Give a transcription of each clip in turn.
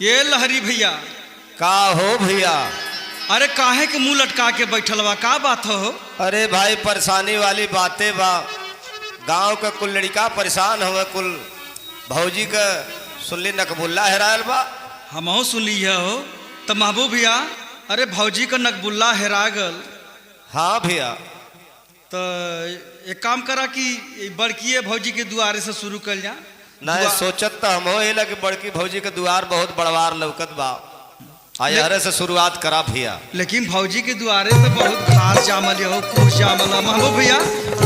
ये लहरी भैया। का हो भैया? अरे काहे के मुंह लटका के बैठल बा, का बात हो? अरे भाई परेशानी वाली बातें बा। गांव का कुल लड़का परेशान हुए, कुल भौजी का सुनली नकबुल्ला हेरायल बा। हमहू सुनली हो तो महबूब भैया। अरे भौजी का नकबुल्ला हेरा गल। हाँ भैया। तो एक काम करा कि बड़की भौजी के दुआरे से शुरू कर जा। नहीं सोचत तो हम हो कि बड़की भौजी के दुआर बहुत बड़वार लौकत बा, आयारे से शुरुआत करा भैया। लेकिन भौजी के दुआरे तो बहुत घास जामल हो, कुछ जामल है महबूब भैया।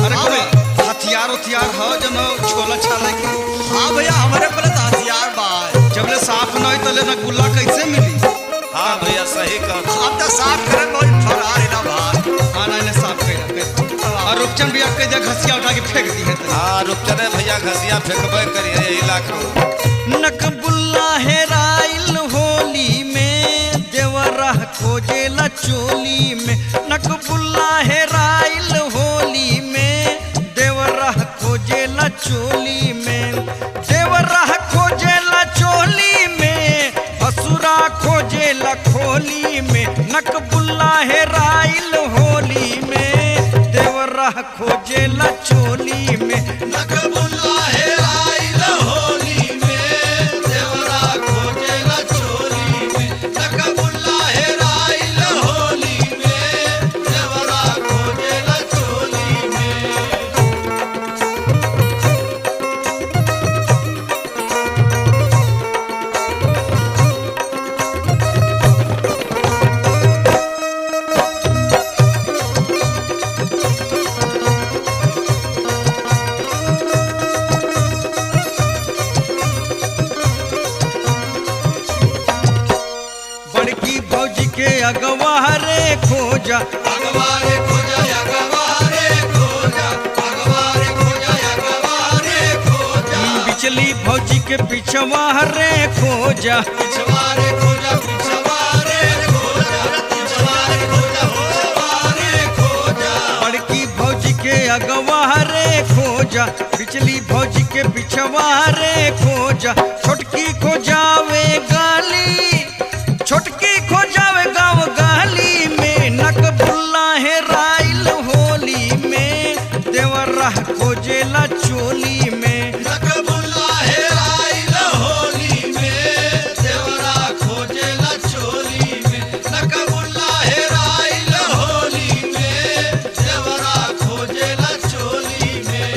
अरे कोई हथियार उथियार हो जो न छोला छाले के? हाँ भैया, हमारे पर तो हथियार बा। जब ले साफ न हो तो ले नकबुल्ला कैसे मिली? हाँ भैया सही कहा। अब तो साफ करन कोई फरार ना बा। हाँ नहीं साफ कर और रुपचन भैया कह दिया घसिया उठा के फेंक दी है। हाँ रुपचन भैया घसिया फेंकबे करिए इलाके। नकबुल्ला हेराइल होली में, देवरा खोजेला चोली में। नकबुल्ला हेराइल होली में, देवरा खोजेला चोली में। देवरा खोजेला चोली में, भसुरा खोजेला खोली में। नकबुल्ला हेराइल होली में, देवरा खोजेला चोली में। नकबुल्ला हेराइल होली में, देवरा खोजेला चोली में। नकबुल्ला हेराइल होली में, देवरा खोजेला चोली में। बड़की भौजी के अगवारे खोजा, अगवारे खोजा, अगवारे खोजा, अगवारे खोजा, अगवारे खोजा। बिचली भौजी के पिछवारे खोजा। पिछवारे खोजा, पिछवारे खोजा, पिछवारे खोजा, पिछवारे खोजा। बड़की भौजी के अगवारे खोजा, बिचली भौजी के पिछवारे खोजा। छोटकी खोजावे गाली, छोटकी खोजावे गाँव गाली में। नकबुल्ला हेराइल होली में, देवरा खोजेला चोली में। नकबुल्ला हेराइल होली में, देवरा खोजेला चोली में। नकबुल्ला हेराइल होली में, देवरा खोजेला चोली में।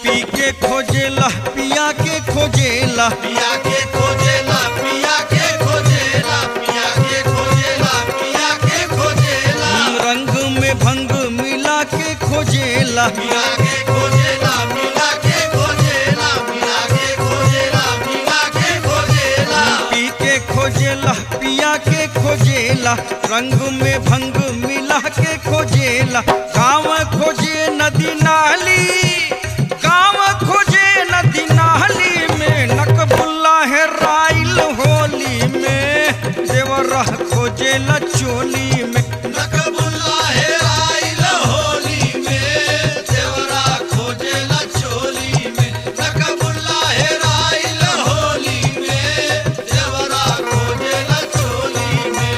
पी के खोजेला, पिया के खोजेला। पिया के खोजेला, पिया के खोजेला, पिया के खोजेला, पिया के खोजेला। रंग में भंग मिला के खोजेला। मिला के खोजेला, मिला के खोजेला, मिला के खोजेला, मिला के खोजेला। पी के खोजेला, पिया के खोजेला। रंग में भंग मिला के खोजेला। गाँव खोजे नदी नाली, गाँव खोजे नदी नाली में। नकबुल्ला हेराइल होली में, देवरा खोजेला चोली में। नकबुल्ला हेराइल होली में, देवरा खोजेला चोली में। नकबुल्ला हेराइल होली में, देवरा खोजेला चोली में।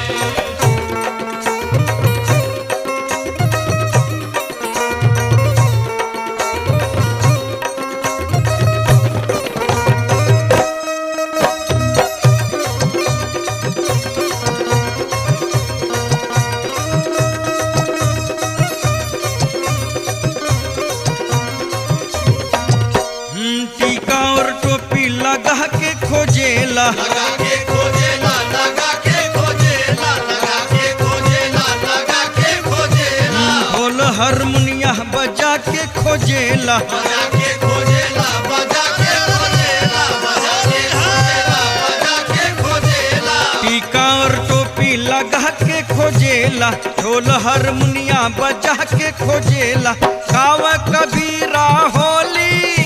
टीका और टोपी लगा के खोजेला। लगा के खोजेला, लगा के खोजेला, लगा के खोजेला, लगा के खोजेला। ढोल हारमोनिया बजा के खोजेला। बजा के खोजेला, बजा के खोजेला, बजा के खोजेला, बजा के खोजेला। टीका और टोपी लगा के खोजेला। ढोल ढोल हारमोनिया बजा के खोजेला गाँव कबीरा होली,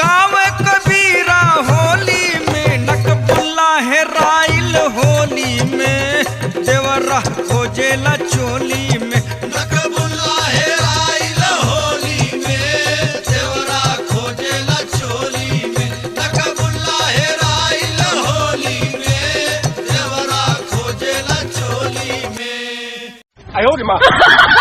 गाँव कबीरा होली में नकबुल्ला है राइल होली में देवरा खोजेला चोली में। नकबुल्ला है राइल होली में देवरा खोजेला चोली में। नकबुल्ला है राइल होली में देवरा खोजेला चोली में। 哎呦我的妈！